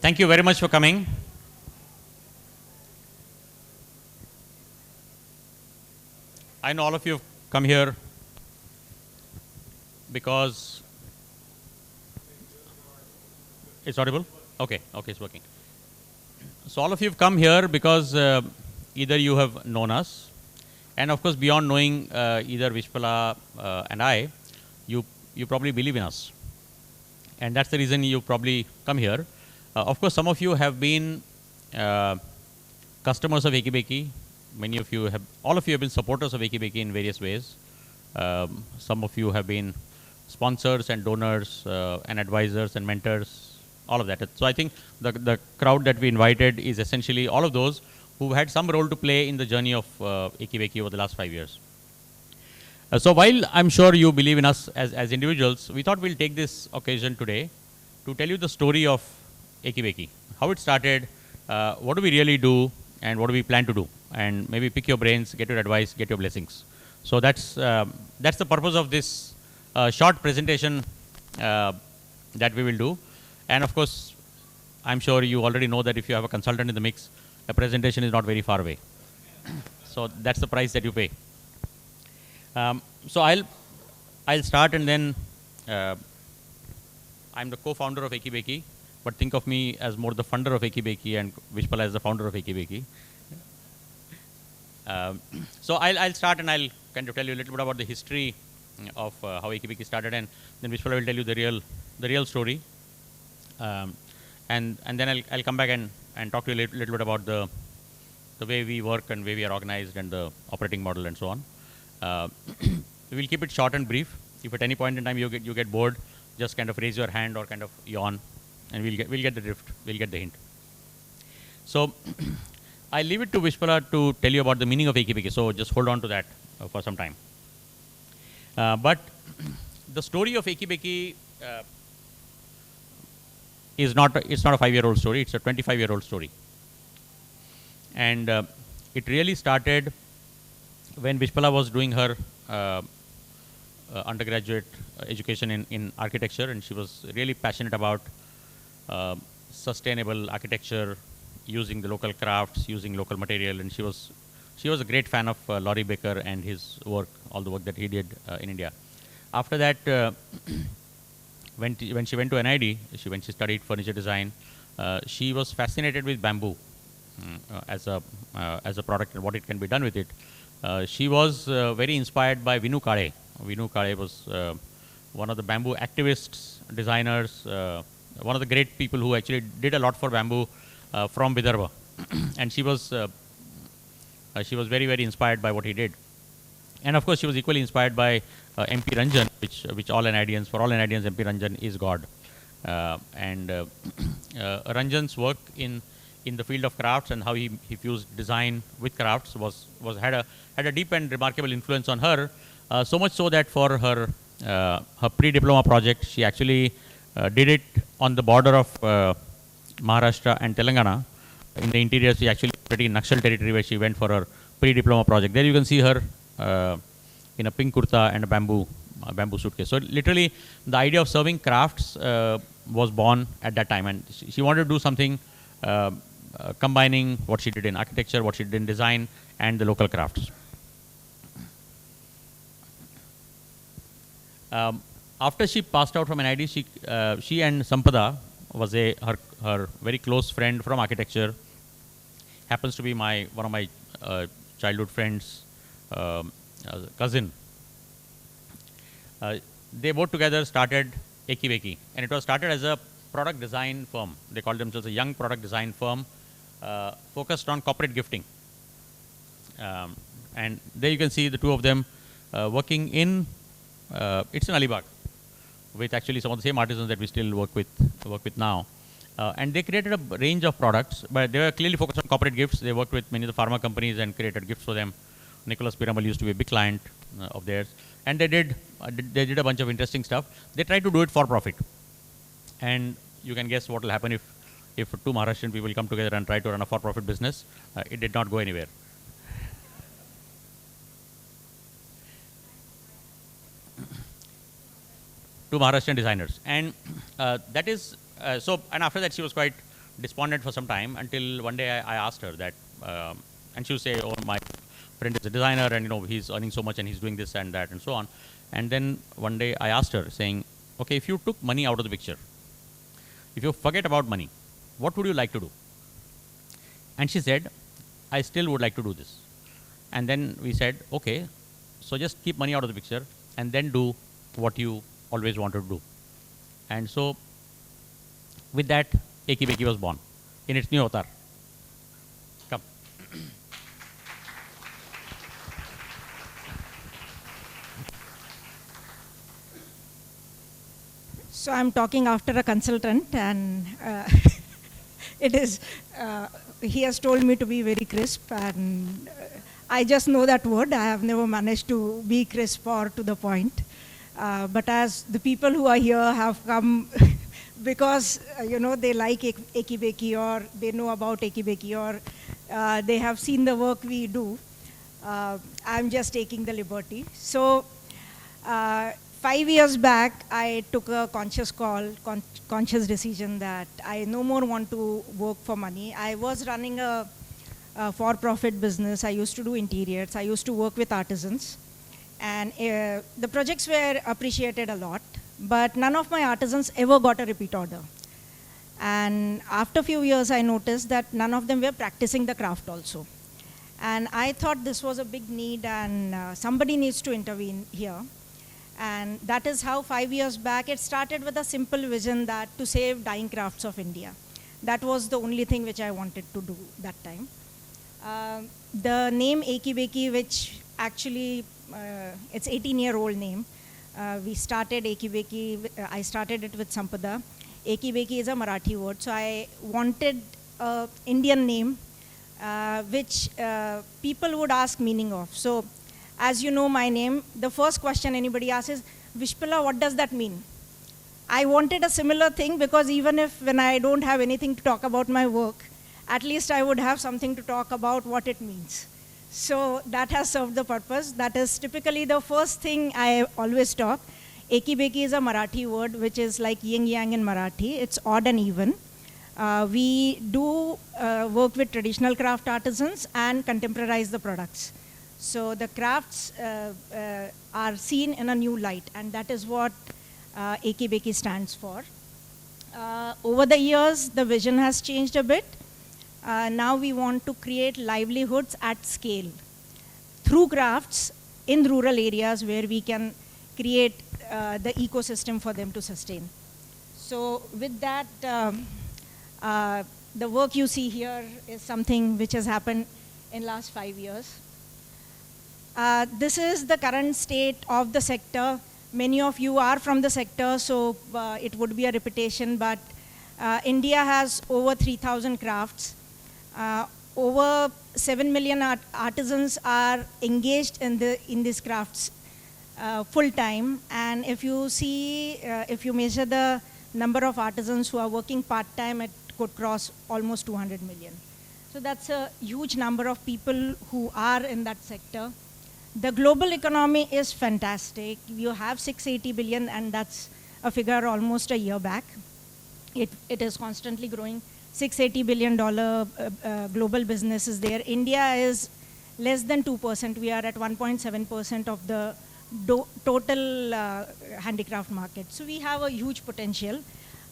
Thank you very much for coming. I know all of you have come here because it's audible? Okay, it's working. So all of you have come here because either you have known us, and of course beyond knowing either Vishpala and I, you probably believe in us. And that's the reason you probably come here. Of course, some of you have been customers of Ekibeki. Many of you have, all of you have been supporters of Ekibeki in various ways. Some of you have been sponsors and donors and advisors and mentors, all of that. So I think the crowd that we invited is essentially all of those who had some role to play in the journey of Ekibeki over the last 5 years. So while I'm sure you believe in us as individuals, we thought we'll take this occasion today to tell you the story of Ekibeki, how it started, what do we really do, and what do we plan to do, and maybe pick your brains, get your advice, get your blessings. So that's the purpose of this short presentation that we will do. And of course, I'm sure you already know that if you have a consultant in the mix, a presentation is not very far away. So that's the price that you pay. So I'll start, and then I'm the co-founder of Ekibeki, but think of me as more the funder of Ekibeki and Vishpala as the founder of Ekibeki. So I'll start, and I'll kind of tell you a little bit about the history of how Ekibeki started, and then Vishpala will tell you the real story. And then I'll come back and talk to you a little bit about the way we work and way we are organized and the operating model and so on. We'll keep it short and brief. If at any point in time you get bored, just kind of raise your hand or kind of yawn, and we'll get the drift. We'll get the hint. So I'll leave it to Vishpala to tell you about the meaning of Ekibeki. So just hold on to that for some time. But the story of Ekibeki it's not a 5-year-old story. It's a 25-year-old story. And it really started when Vishpala was doing her undergraduate education in architecture, and she was really passionate about sustainable architecture, using the local crafts, using local material, and she was a great fan of Laurie Baker and his work, all the work that he did in India. After that, when she went to NID, when she studied furniture design, she was fascinated with bamboo as a product and what it can be done with it. She was very inspired by Vinu Kale. Vinu Kale was one of the bamboo activists, designers, one of the great people who actually did a lot for bamboo from Vidarbha. And she was very, very inspired by what he did. And of course, she was equally inspired by MP Ranjan, which all NIDians, for all NIDians, MP Ranjan is God. Ranjan's work in the field of crafts and how he fused design with crafts had a deep and remarkable influence on her. So much so that for her pre-diploma project, she actually did it on the border of Maharashtra and Telangana. In the interior, she actually pretty in Naxal territory, where she went for her pre-diploma project. There you can see her in a pink kurta and a bamboo suitcase. So literally, the idea of serving crafts was born at that time, and she wanted to do something combining what she did in architecture, what she did in design, and the local crafts. After she passed out from NID, she and Sampada was her very close friend from architecture. Happens to be one of my childhood friends, cousin. They both together started Ekibeki, and it was started as a product design firm. They called themselves a young product design firm focused on corporate gifting. And there you can see the two of them working in it's in Alibag, with actually some of the same artisans that we still work with now. And they created a range of products, but they were clearly focused on corporate gifts. They worked with many of the pharma companies and created gifts for them. Nicholas Piramal used to be a big client of theirs, and they did a bunch of interesting stuff. They tried to do it for profit, and you can guess what will happen if two Maharashtrian people come together and try to run a for-profit business. It did not go anywhere. Two Maharashtrian designers, and that is so. And after that, she was quite despondent for some time until one day I asked her that, and she would say, "Oh, my friend is a designer, and he's earning so much, and he's doing this and that, and so on." And then one day I asked her, saying, "Okay, if you took money out of the picture, if you forget about money, what would you like to do?" And she said, "I still would like to do this." And then we said, "Okay, so just keep money out of the picture, and then do what you always wanted to do." And so, with that, Ekibeki was born in its new avatar. Come. So I'm talking after a consultant, and it is. He has told me to be very crisp, and I just know that word. I have never managed to be crisp or to the point. But as the people who are here have come because they like Ekibeki, or they know about Ekibeki, or they have seen the work we do, I'm just taking the liberty. So 5 years back, I took a conscious call, conscious decision that I no more want to work for money. I was running a for-profit business. I used to do interiors. I used to work with artisans. And the projects were appreciated a lot, but none of my artisans ever got a repeat order. And after a few years, I noticed that none of them were practicing the craft also. And I thought this was a big need, and somebody needs to intervene here. And that is how 5 years back, it started with a simple vision that to save dying crafts of India. That was the only thing which I wanted to do that time. The name Ekibeki, which actually, it's 18-year-old name. We started Ekibeki, I started it with Sampada. Ekibeki is a Marathi word, so I wanted an Indian name which people would ask meaning of. So, as you know my name, the first question anybody asks is, Vishpala, what does that mean? I wanted a similar thing because even if when I don't have anything to talk about my work, at least I would have something to talk about what it means. So that has served the purpose. That is typically the first thing I always talk. Ekibeki is a Marathi word which is like yin yang in Marathi. It's odd and even. We do work with traditional craft artisans and contemporize the products. So the crafts are seen in a new light, and that is what Ekibeki stands for. Over the years, the vision has changed a bit. Now we want to create livelihoods at scale through crafts in rural areas where we can create the ecosystem for them to sustain. So with that, the work you see here is something which has happened in last 5 years. This is the current state of the sector. Many of you are from the sector, so it would be a repetition, but India has over 3,000 crafts. Over 7 million artisans are engaged in these crafts full time. And if you see, if you measure the number of artisans who are working part time, it could cross almost 200 million. So that's a huge number of people who are in that sector. The global economy is fantastic. You have 680 billion, and that's a figure almost a year back. It is constantly growing. $680 billion global business is there. India is less than 2%. We are at 1.7% of the total handicraft market. So we have a huge potential.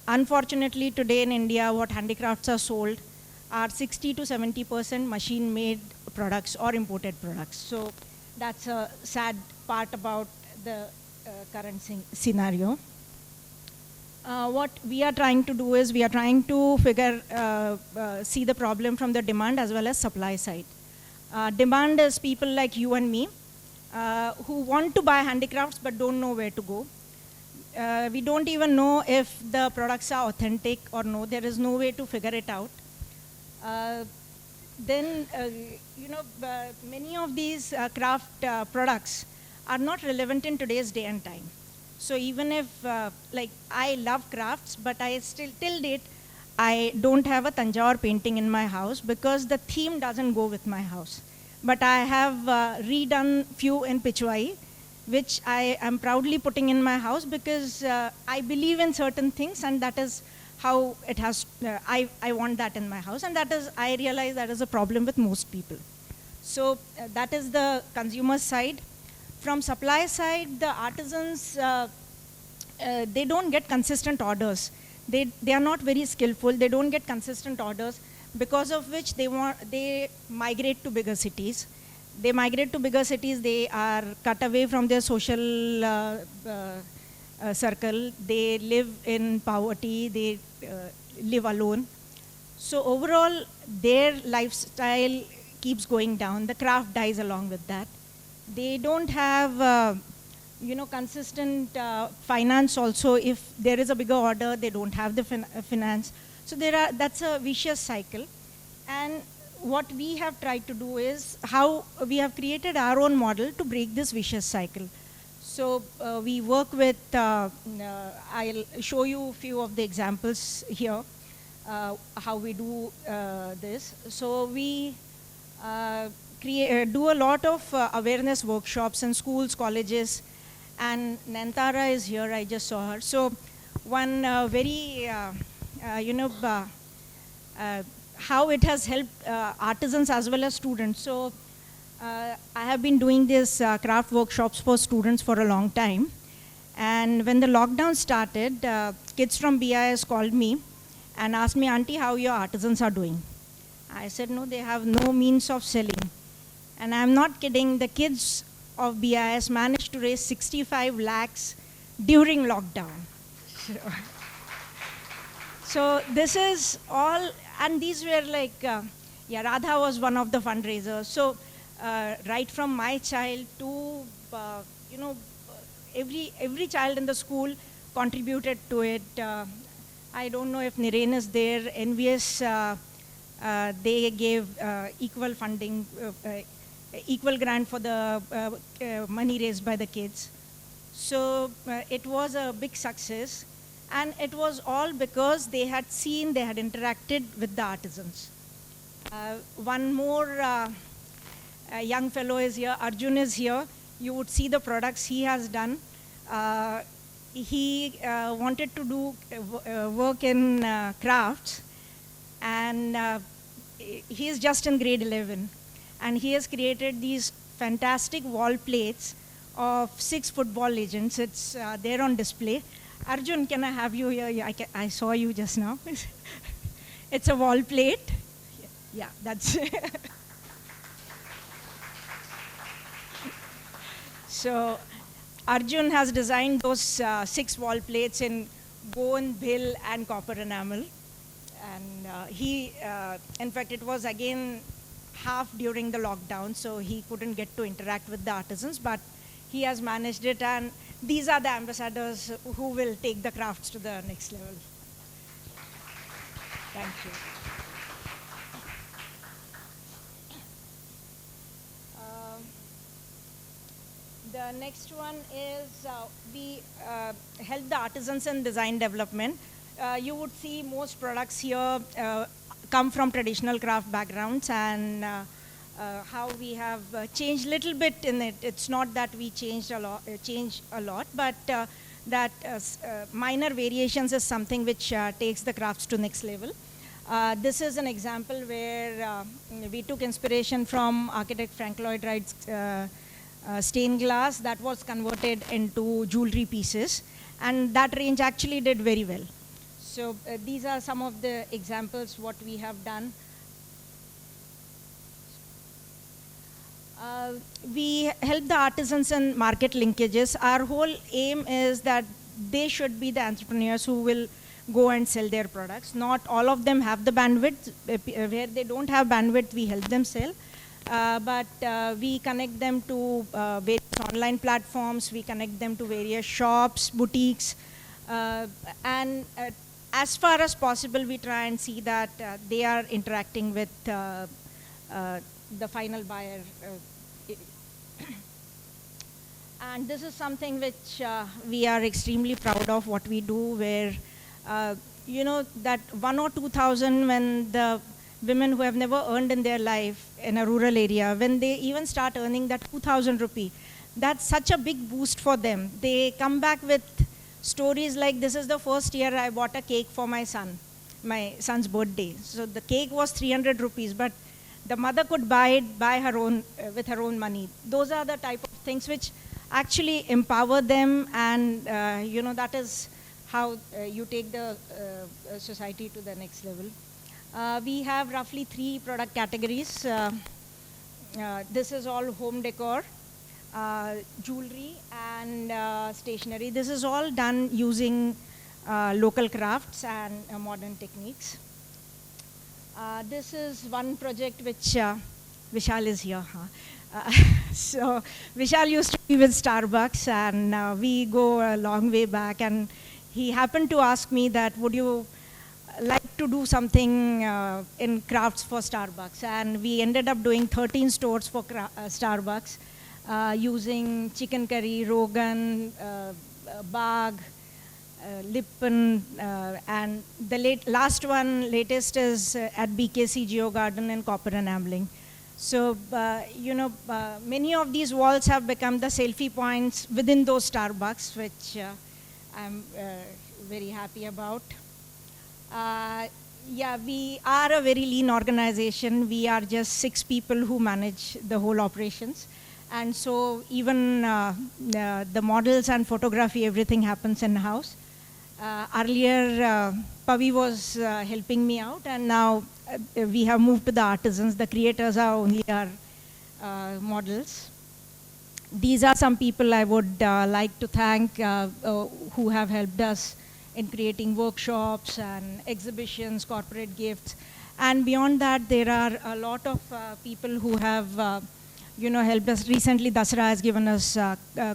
Unfortunately, today in India, what handicrafts are sold are 60 to 70% machine-made products or imported products. So that's a sad part about the current scenario. What we are trying to do is we are trying to see the problem from the demand as well as supply side. Demand is people like you and me who want to buy handicrafts but don't know where to go. We don't even know if the products are authentic or no. There is no way to figure it out. Many of these craft products are not relevant in today's day and time. So even if, I love crafts, but I still, till date, I don't have a Tanjore painting in my house because the theme doesn't go with my house. But I have redone few in Pichwai, which I am proudly putting in my house because I believe in certain things, and that is how it has, I want that in my house. And that is, I realize that is a problem with most people. So that is the consumer side. From supply side, the artisans, they don't get consistent orders. They are not very skillful. They don't get consistent orders, because of which they migrate to bigger cities. They migrate to bigger cities. They are cut away from their social circle. They live in poverty. They live alone. So overall, their lifestyle keeps going down. The craft dies along with that. They don't have consistent finance also. If there is a bigger order, they don't have the finance. So that's a vicious cycle. And what we have tried to do is how we have created our own model to break this vicious cycle. So we work with, I'll show you a few of the examples here, how we do this. So we do a lot of awareness workshops in schools, colleges, and Nantara is here, I just saw her. So one very, how it has helped artisans as well as students. So I have been doing these craft workshops for students for a long time. And when the lockdown started, kids from BIS called me and asked me, "Auntie, how your artisans are doing?" I said, "No, they have no means of selling." And I'm not kidding, the kids of BIS managed to raise 65 lakhs during lockdown. So this is all, and these were like, Radha was one of the fundraisers. So right from my child to, every child in the school contributed to it. I don't know if Niren is there, NVS, they gave equal funding, equal grant for the money raised by the kids. So it was a big success, and it was all because they had interacted with the artisans. One more young fellow is here, Arjun is here. You would see the products he has done. He wanted to do work in crafts, and he is just in grade 11. And he has created these fantastic wall plates of 6 football legends. It's there on display. Arjun, can I have you here? I saw you just now. It's a wall plate. Yeah, that's So Arjun has designed those 6 wall plates in bone, bill, and copper enamel. And he, in fact, it was again half during the lockdown, so he couldn't get to interact with the artisans, but he has managed it, and these are the ambassadors who will take the crafts to the next level. Thank you. The next one is we help the artisans in design development. You would see most products here come from traditional craft backgrounds, and how we have changed little bit in it. It's not that we changed a lot, but that minor variations is something which takes the crafts to next level. This is an example where we took inspiration from architect Frank Lloyd Wright's stained glass that was converted into jewelry pieces, and that range actually did very well. So these are some of the examples what we have done. We help the artisans in market linkages. Our whole aim is that they should be the entrepreneurs who will go and sell their products. Not all of them have the bandwidth. Where they don't have bandwidth, we help them sell. But we connect them to various online platforms. We connect them to various shops, boutiques, and as far as possible, we try and see that they are interacting with the final buyer. And this is something which we are extremely proud of what we do, where, that 1 or 2,000 when the women who have never earned in their life in a rural area, when they even start earning that 2,000 rupee, that's such a big boost for them. They come back with stories like, this is the first year I bought a cake for my son's birthday. So the cake was 300 rupees, but the mother could buy it by her own, with her own money. Those are the type of things which actually empower them, and that is how you take the society to the next level. We have roughly 3 product categories. This is all home decor, jewelry, and stationery. This is all done using local crafts and modern techniques. This is one project which Vishal is here. So Vishal used to be with Starbucks, and we go a long way back, and he happened to ask me that, would you like to do something in crafts for Starbucks? And we ended up doing 13 stores for Starbucks, using chicken curry, Rogan, Bag, Lippen, and the latest is at BKC Geo Garden and Copper Enameling. So, many of these walls have become the selfie points within those Starbucks, which I'm very happy about. We are a very lean organization. We are just 6 people who manage the whole operations. And so even the models and photography, everything happens in-house. Earlier, Pavi was helping me out, and now we have moved to the artisans. The creators are only our models. These are some people I would like to thank who have helped us in creating workshops and exhibitions, corporate gifts. And beyond that, there are a lot of people who have helped us. Recently, Dasra has given us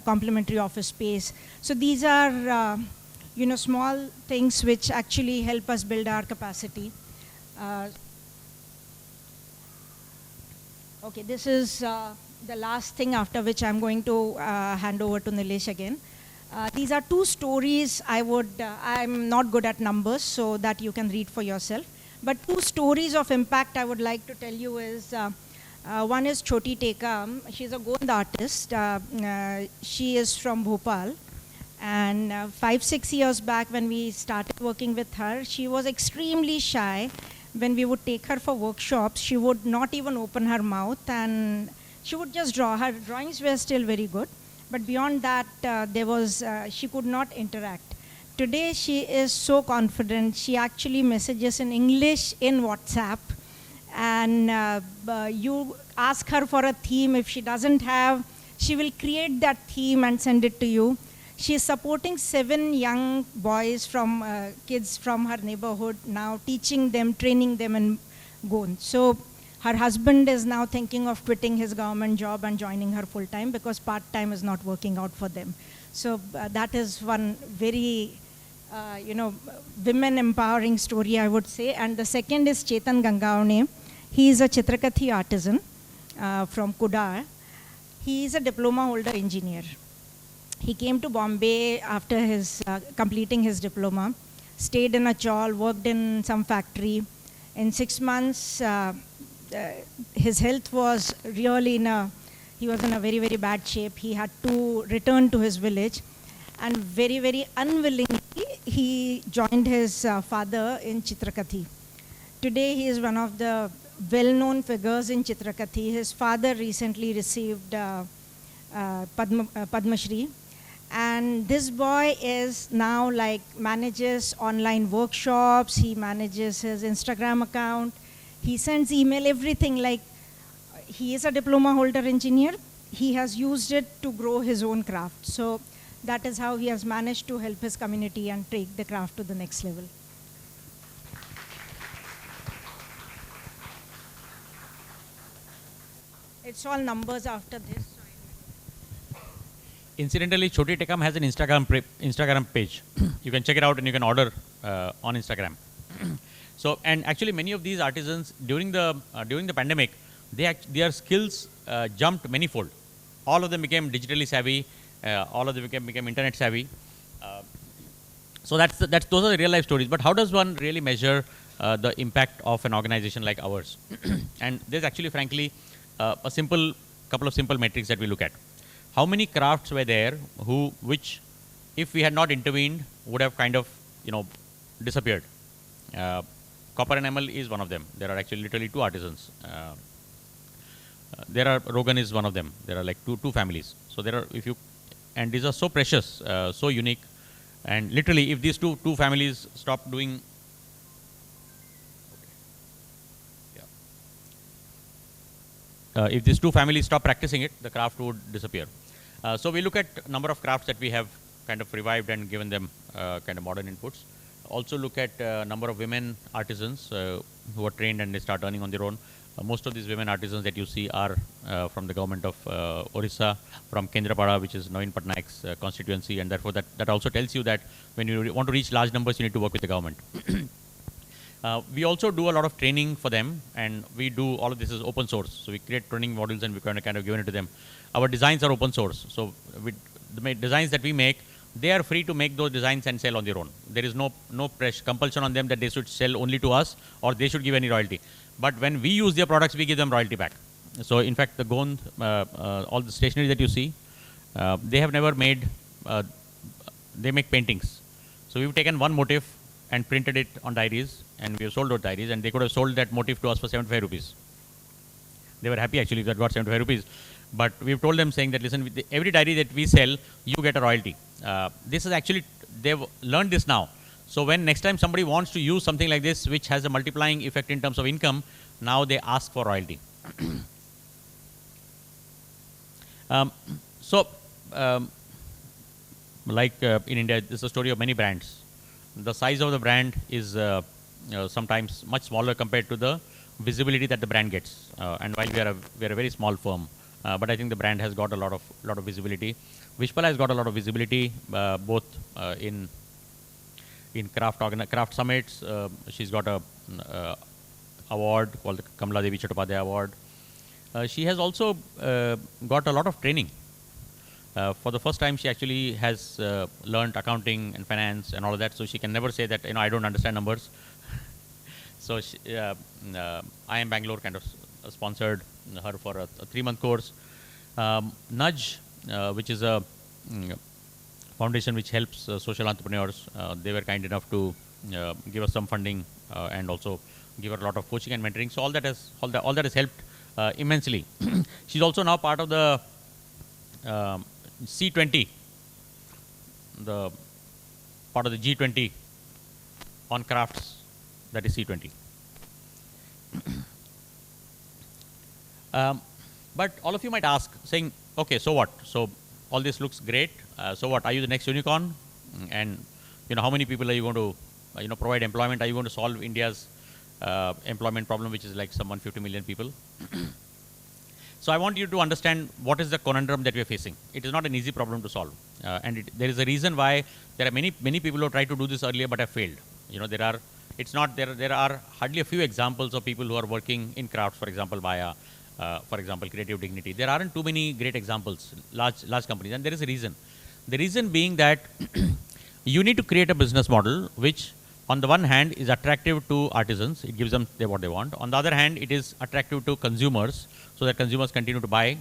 complimentary office space. So these are small things which actually help us build our capacity. Okay, this is the last thing, after which I'm going to hand over to Nilesh again. These are 2 stories I'm not good at numbers, so that you can read for yourself. But 2 stories of impact I would like to tell you is, one is Choti Teka. She's a Gond artist. She is from Bhopal. And 5-6 years back, when we started working with her, she was extremely shy. When we would take her for workshops, she would not even open her mouth, and she would just draw. Her drawings were still very good, but beyond that, she could not interact. Today, she is so confident. She actually messages in English in WhatsApp, and you ask her for a theme. If she doesn't have, she will create that theme and send it to you. She is supporting 7 young boys kids from her neighborhood now, teaching them, training them in Gond. So her husband is now thinking of quitting his government job and joining her full-time, because part-time is not working out for them. So that is one very, women empowering story, I would say. And the second is Chetan Gangaone. He is a Chitrakathi artisan from Kudar. He is a diploma holder engineer. He came to Bombay after completing his diploma, stayed in a chawl, worked in some factory. In 6 months, his health was really he was in a very, very bad shape. He had to return to his village, and very, very unwillingly, he joined his father in Chitrakathi. Today, he is one of the well-known figures in Chitrakathi. His father recently received Padma Shri. And this boy is now manages online workshops. He manages his Instagram account. He sends email, everything. He is a diploma holder engineer. He has used it to grow his own craft. So that is how he has managed to help his community and take the craft to the next level. It's all numbers after this. Incidentally, Choti Tekam has an Instagram page. You can check it out and you can order on Instagram. So, and actually many of these artisans during the pandemic, their skills jumped manifold. All of them became digitally savvy. All of them became internet savvy. So those are the real life stories. But how does one really measure the impact of an organization like ours? And there's actually, frankly, couple of simple metrics that we look at. How many crafts were there which if we had not intervened, would have kind of, disappeared. Copper and enamel is one of them. There are actually literally two artisans. There are Rogan is one of them. There are like two families. So there are, and these are so precious, so unique, and literally if these two families stop doing, if these two families stop practicing it, the craft would disappear. So we look at number of crafts that we have kind of revived and given them kind of modern inputs. Also look at number of women artisans who are trained and they start earning on their own. Most of these women artisans that you see are from the government of Orissa, from Kendrapada, which is Naveen Patnaik's constituency, and therefore that also tells you that when you want to reach large numbers, you need to work with the government. We also do a lot of training for them, and we do all of this is open source. So we create training modules and we kind of given it to them. Our designs are open source. So the designs that we make, they are free to make those designs and sell on their own. There is no compulsion on them that they should sell only to us or they should give any royalty. But when we use their products, we give them royalty back. So in fact, the Gond, all the stationery that you see, they have never made, they make paintings. So we've taken one motif and printed it on diaries, and we have sold those diaries, and they could have sold that motif to us for 75 rupees. They were happy actually if that got 75 rupees. But we've told them saying that, listen, with every diary that we sell, you get a royalty. This is actually, they've learned this now. So when next time somebody wants to use something like this, which has a multiplying effect in terms of income, now they ask for royalty. Like in India, this is a story of many brands. The size of the brand is sometimes much smaller compared to the visibility that the brand gets. And while we are a very small firm, but I think the brand has got a lot of visibility. Vishpala has got a lot of visibility, both in craft summits. She's got a award called the Kamala Devi Chattopadhyay Award. She has also got a lot of training. For the first time, she actually has learned accounting and finance and all of that. So she can never say that I don't understand numbers. So she, I am Bangalore kind of sponsored her for a 3-month course. Nudge, which is a foundation which helps social entrepreneurs, they were kind enough to give us some funding and also give her a lot of coaching and mentoring. So all that has helped immensely. She's also now part of the C20, the part of the G20 on crafts, that is C20. But all of you might ask, saying, okay, so what? So all this looks great. So what? Are you the next unicorn? And how many people are you going to provide employment? Are you going to solve India's employment problem, which is like some 150 million people? So I want you to understand what is the conundrum that we are facing. It is not an easy problem to solve, and there is a reason why there are many people who tried to do this earlier but have failed. There are hardly a few examples of people who are working in crafts, for example, via, for example, Creative Dignity. There aren't too many great examples, large companies, and there is a reason. The reason being that you need to create a business model which, on the one hand, is attractive to artisans. It gives them what they want. On the other hand, it is attractive to consumers, so that consumers continue to buy.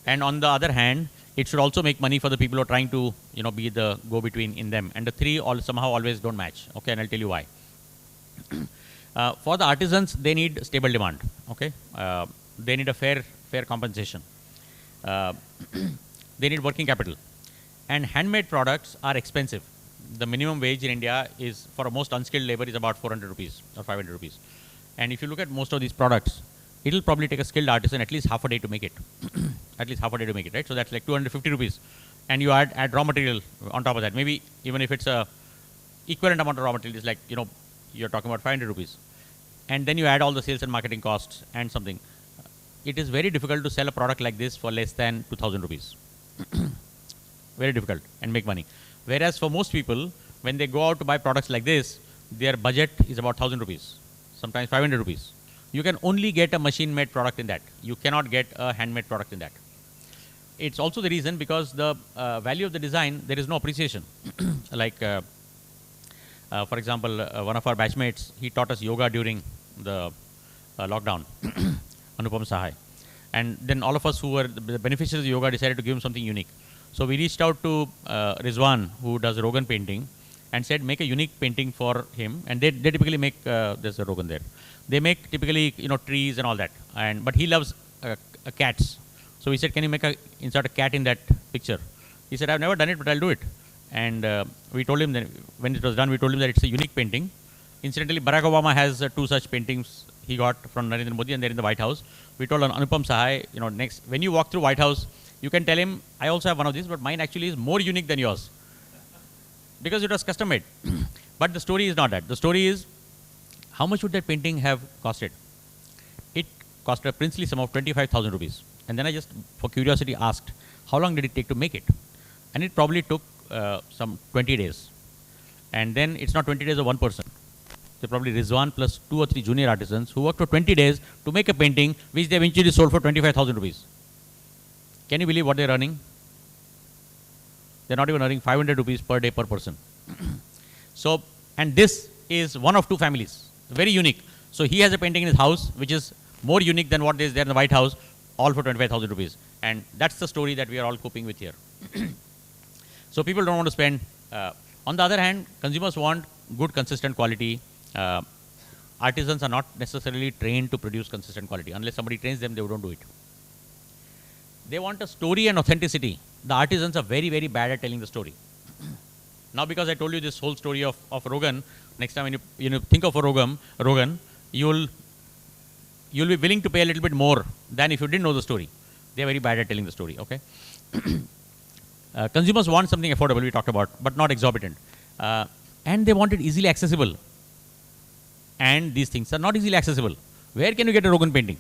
And on the other hand, it should also make money for the people who are trying to, be the go-between in them. And the three somehow always don't match. Okay, and I'll tell you why. For the artisans, they need stable demand. Okay, they need a fair compensation. They need working capital. And handmade products are expensive. The minimum wage in India is, for most unskilled labor, is about 400 rupees or 500 rupees. And if you look at most of these products, it'll probably take a skilled artisan at least half a day to make it. At least half a day to make it, right? So that's like 250 rupees. And you add raw material on top of that. Maybe even if it's a equivalent amount of raw material, it's like, you're talking about 500 rupees. And then you add all the sales and marketing costs and something. It is very difficult to sell a product like this for less than 2,000 rupees. Very difficult, and make money. Whereas for most people, when they go out to buy products like this, their budget is about 1,000 rupees, sometimes 500 rupees. You can only get a machine-made product in that. You cannot get a handmade product in that. It's also the reason because the value of the design, there is no appreciation. Like, for example, one of our batchmates, he taught us yoga during the lockdown, Anupam Sahai. And then all of us who were the beneficiaries of yoga decided to give him something unique. So we reached out to Rizwan, who does Rogan painting, and said make a unique painting for him. And they typically make, there's a Rogan there. They make typically, trees and all that. But he loves cats. So we said, can you insert a cat in that picture? He said, I've never done it, but I'll do it. And we told him that when it was done, we told him that it's a unique painting. Incidentally, Barack Obama has 2 such paintings he got from Narendra Modi, and they're in the White House. We told Anupam Sahai, next, when you walk through White House, you can tell him, I also have one of these, but mine actually is more unique than yours. Because it was custom made. But the story is not that. The story is, how much would that painting have costed? It cost a princely sum of 25,000 rupees. And then I just, for curiosity, asked, how long did it take to make it? And it probably took some 20 days. And then it's not 20 days of one person. They probably Rizwan plus 2 or 3 junior artisans who worked for 20 days to make a painting which they eventually sold for 25,000 rupees. Can you believe what they're earning? They're not even earning 500 rupees per day per person. So, and this is one of 2 families, very unique. So he has a painting in his house which is more unique than what is there in the White House, all for 25,000 rupees. And that's the story that we are all coping with here. So people don't want to spend. On the other hand, consumers want good, consistent quality. Artisans are not necessarily trained to produce consistent quality. Unless somebody trains them, they don't do it. They want a story and authenticity. The artisans are very, very bad at telling the story. Now, because I told you this whole story of Rogan, next time when you think of a Rogan, you'll be willing to pay a little bit more than if you didn't know the story. They're very bad at telling the story, okay? Consumers want something affordable, we talked about, but not exorbitant. And they want it easily accessible. And these things are not easily accessible. Where can you get a Rogan painting?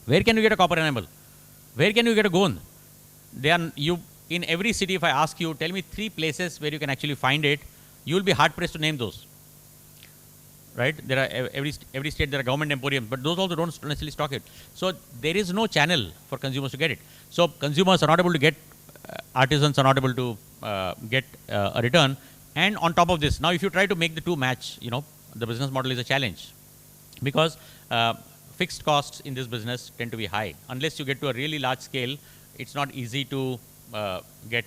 Where can you get a copper enamel? Where can you get a Gond? In every city, if I ask you, tell me 3 places where you can actually find it, you'll be hard pressed to name those. Right? There are every state there are government emporiums, but those also don't necessarily stock it. So there is no channel for consumers to get it. So consumers are not able to get, artisans are not able to get a return. And on top of this, now if you try to make the 2 match, the business model is a challenge, because fixed costs in this business tend to be high. Unless you get to a really large scale, it's not easy to get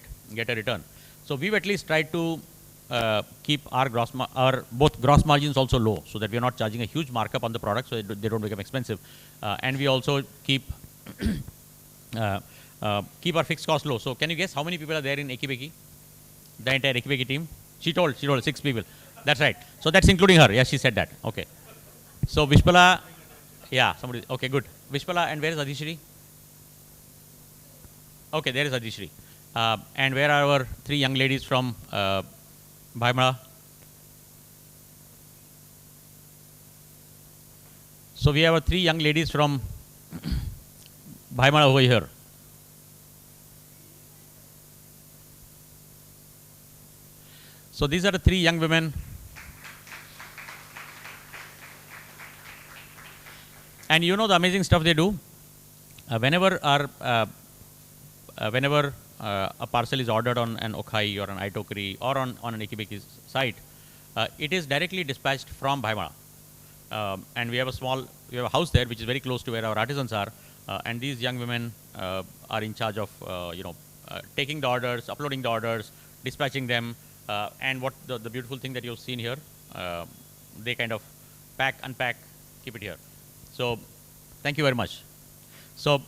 a return. So we've at least tried to keep our both gross margins also low, so that we are not charging a huge markup on the product, so they don't become expensive. And we also keep our fixed costs low. So can you guess how many people are there in Ekibeki? The entire Ekibeki team? She told 6 people. That's right. So that's including her. Yes, she said that. Okay. So Vishpala, yeah, somebody. Okay, good. Vishpala, and where is Adishri? Okay, there is Adishri. And where are our 3 young ladies from Bhaimala? So we have 3 young ladies from Bhaimala over here. So these are the 3 young women. And you know the amazing stuff they do? Whenever a parcel is ordered on an Okhai or an Itokri or on an Ekibeki site, it is directly dispatched from Bhaimala. And we have a house there which is very close to where our artisans are. And these young women are in charge of, taking the orders, uploading the orders, dispatching them. And what the beautiful thing that you've seen here, they kind of pack, unpack, keep it here. So, thank you very much. So,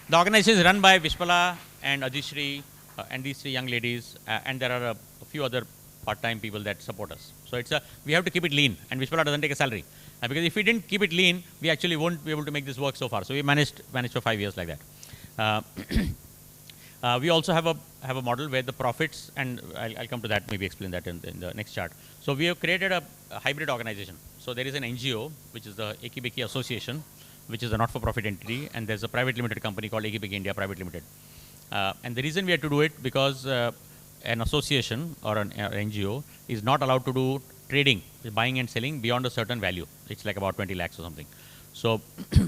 the organization is run by Vishpala and Adishri and these 3 young ladies, and there are a few other part-time people that support us. So, we have to keep it lean, and Vishpala doesn't take a salary. Because if we didn't keep it lean, we actually won't be able to make this work so far. So, we managed for 5 years like that. We also have a model where the profits, and I'll come to that, maybe explain that in the next chart. So we have created a hybrid organization. So there is an NGO, which is the Ekibeki Association, which is a not-for-profit entity, and there's a private limited company called Ekibeki India Private Limited. And the reason we had to do it, because an association or an NGO is not allowed to do trading, buying and selling beyond a certain value. It's like about 20 lakhs or something. So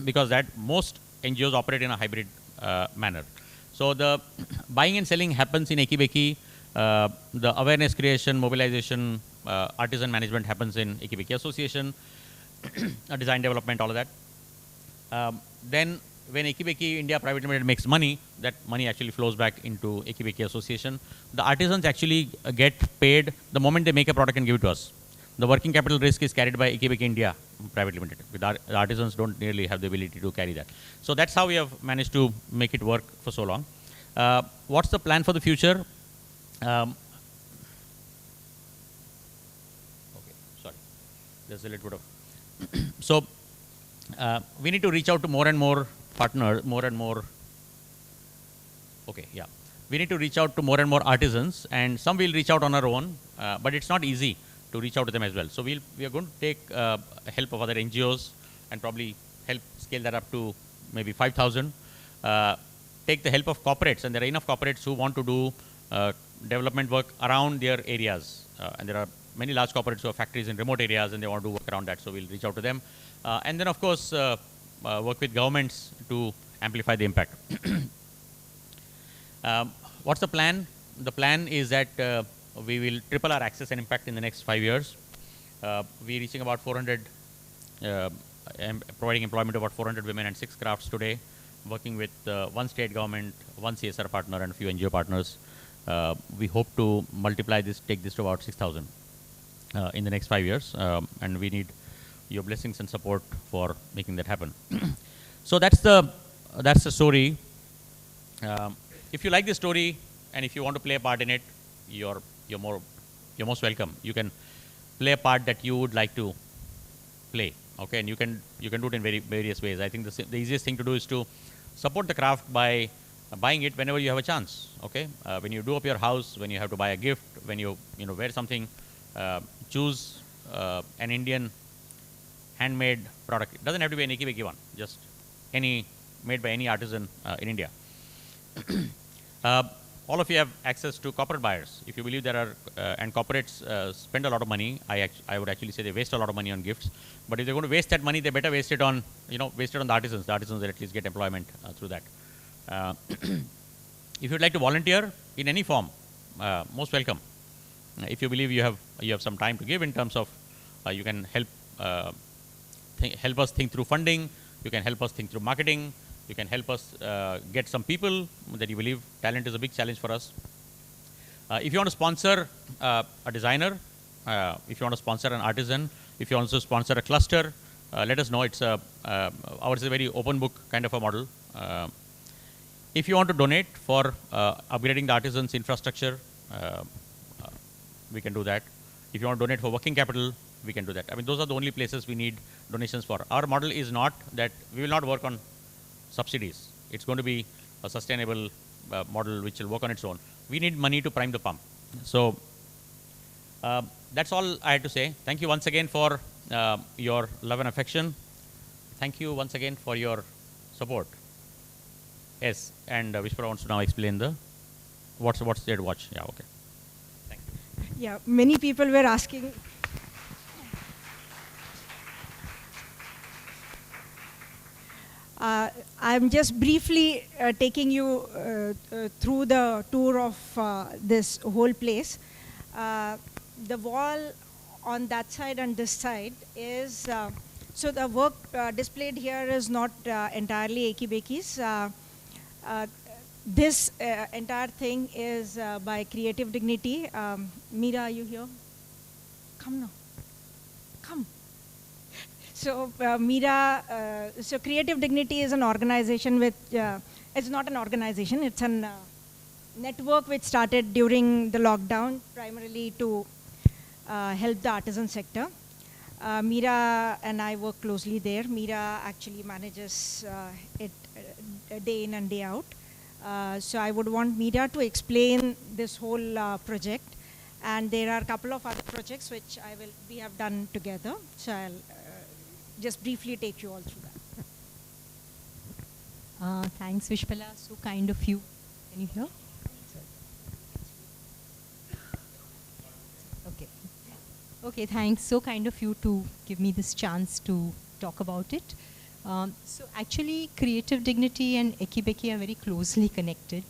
because that, most NGOs operate in a hybrid manner. So the buying and selling happens in Ekibeki. The awareness creation, mobilization, artisan management happens in Ekibeki Association, design development, all of that. Then when Ekibeki India Private Limited makes money, that money actually flows back into Ekibeki Association. The artisans actually get paid the moment they make a product and give it to us. The working capital risk is carried by Ekibeki India Private Limited. The artisans don't nearly have the ability to carry that. So that's how we have managed to make it work for so long. What's the plan for the future? Okay, sorry. There's a little bit of... So we need to reach out to more and more partners, okay, yeah. We need to reach out to more and more artisans, and some will reach out on our own, but it's not easy to reach out to them as well. So we are going to take help of other NGOs and probably help scale that up to maybe 5,000. Take the help of corporates, and there are enough corporates who want to do development work around their areas. And there are many large corporates who have factories in remote areas and they want to do work around that, so we'll reach out to them. And then, of course, work with governments to amplify the impact. What's the plan? The plan is that we will triple our access and impact in the next 5 years. We're reaching about 400, providing employment to about 400 women and 6 crafts today, working with one state government, one CSR partner, and a few NGO partners. We hope to multiply this, take this to about 6,000 in the next 5 years, and we need your blessings and support for making that happen. So that's the story. If you like this story and if you want to play a part in it, you're most welcome. You can play a part that you would like to play, okay? And you can do it in various ways. I think the easiest thing to do is to support the craft by buying it whenever you have a chance, okay? When you do up your house, when you have to buy a gift, when you wear something, choose an Indian handmade product. It doesn't have to be an Ekibeki one, just any made by any artisan in India. All of you have access to corporate buyers. If you believe there are, and corporates spend a lot of money, I would actually say they waste a lot of money on gifts. But if they're going to waste that money, they better waste it on, waste it on the artisans. The artisans will at least get employment through that. If you'd like to volunteer in any form, most welcome. If you believe you have some time to give in terms of, you can help us think through funding, you can help us think through marketing, you can help us get some people that you believe. Talent is a big challenge for us. If you want to sponsor a designer, if you want to sponsor an artisan, if you want to sponsor a cluster, let us know. It's ours is a very open book kind of a model. If you want to donate for upgrading the artisans' infrastructure, we can do that. If you want to donate for working capital, we can do that. I mean, those are the only places we need donations for. Our model is not that we will not work on subsidies. It's going to be a sustainable model which will work on its own. We need money to prime the pump. So that's all I had to say. Thank you once again for your love and affection. Thank you once again for your support. Yes, and Vishwara wants to now explain the what's there to watch. Yeah, okay. Thank you. Yeah, many people were asking. I'm just briefly taking you through the tour of this whole place. The wall on that side and this side is, so the work displayed here is not entirely Ekibeki's. This entire thing is by Creative Dignity. Meera, are you here? Come now. Come. So Meera, so Creative Dignity is an organization with, it's not an organization, it's a network which started during the lockdown, primarily to help the artisan sector. Meera and I work closely there. Meera actually manages it day in and day out. So I would want Meera to explain this whole project. And there are a couple of other projects which we have done together. So I'll just briefly take you all through that. Thanks, Vishpala. So kind of you. Can you hear? Okay. Okay, thanks. So kind of you to give me this chance to talk about it. So actually, Creative Dignity and Ekibeki are very closely connected.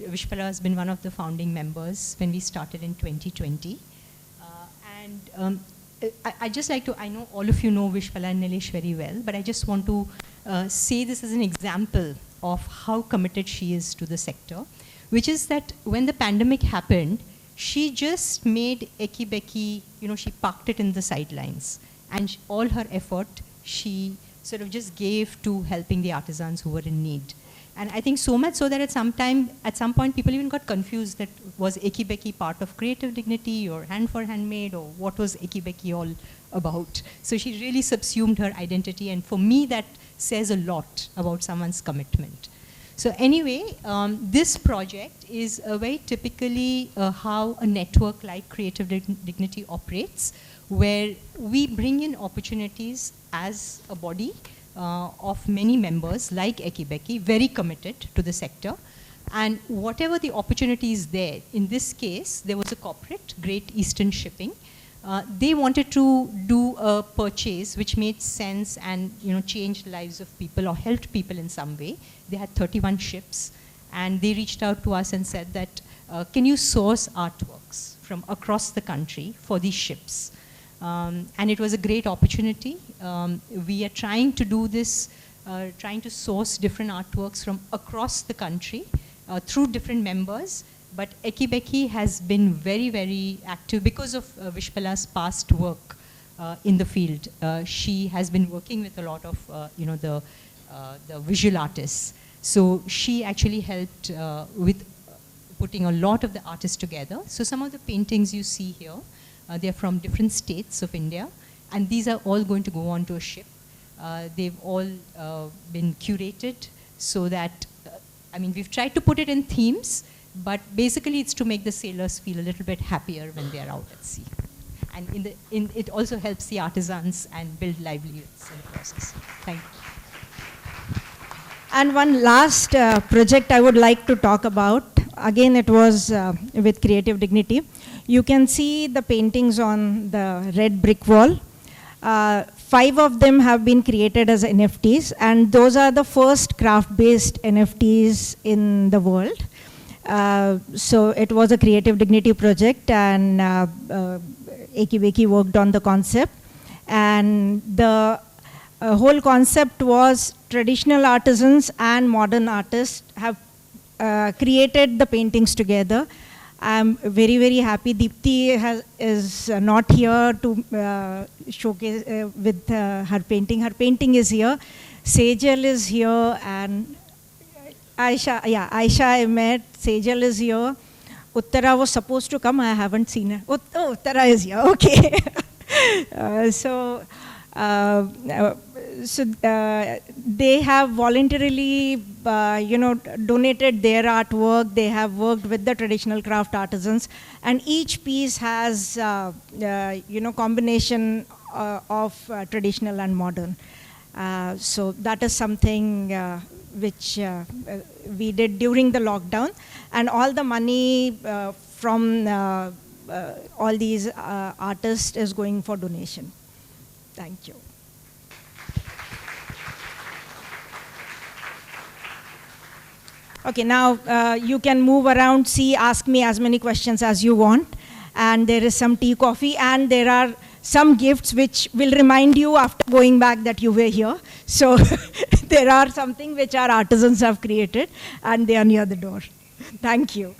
Vishpala has been one of the founding members when we started in 2020. I just like to, I know all of you know Vishpala and Nilesh very well, but I just want to say this as an example of how committed she is to the sector, which is that when the pandemic happened, she just made Ekibeki, she parked it in the sidelines. And all her effort, she sort of just gave to helping the artisans who were in need. And I think so much so that at some point, people even got confused that was Ekibeki part of creative dignity or hand for handmade, or what was Ekibeki all about. So she really subsumed her identity, and for me that says a lot about someone's commitment. So anyway, this project is very typically how a network like Creative Dignity operates, where we bring in opportunities as a body of many members like Ekibeki, very committed to the sector. And whatever the opportunity is there, in this case, there was a corporate, Great Eastern Shipping. They wanted to do a purchase which made sense and changed the lives of people or helped people in some way. They had 31 ships, and they reached out to us and said that, can you source artworks from across the country for these ships? And it was a great opportunity. We are trying to do this, trying to source different artworks from across the country through different members. But Ekibeki has been very, very active because of Vishpala's past work in the field. She has been working with a lot of the visual artists. So she actually helped with putting a lot of the artists together. So some of the paintings you see here, they're from different states of India, and these are all going to go on to a ship. They've all been curated so that, we've tried to put it in themes, but basically it's to make the sailors feel a little bit happier when they're out at sea. And it also helps the artisans and build livelihoods in the process. Thank you. And one last project I would like to talk about. Again, it was with Creative Dignity. You can see the paintings on the red brick wall. 5 of them have been created as NFTs, and those are the first craft-based NFTs in the world. So it was a Creative Dignity project, and Ekibeki worked on the concept. And the whole concept was traditional artisans and modern artists have created the paintings together. I'm very, very happy. Deepthi is not here to showcase with her painting. Her painting is here. Sejal is here, and Aisha I met. Sejal is here. Uttara was supposed to come. I haven't seen her. Uttara is here. Okay. So they have voluntarily, donated their artwork. They have worked with the traditional craft artisans, and each piece has, combination of traditional and modern. So that is something which we did during the lockdown, and all the money from all these artists is going for donation. Thank you. Okay, now you can move around, see, ask me as many questions as you want. And there is some tea, coffee, and there are some gifts which will remind you after going back that you were here. So there are something which our artisans have created, and they are near the door. Thank you.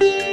you.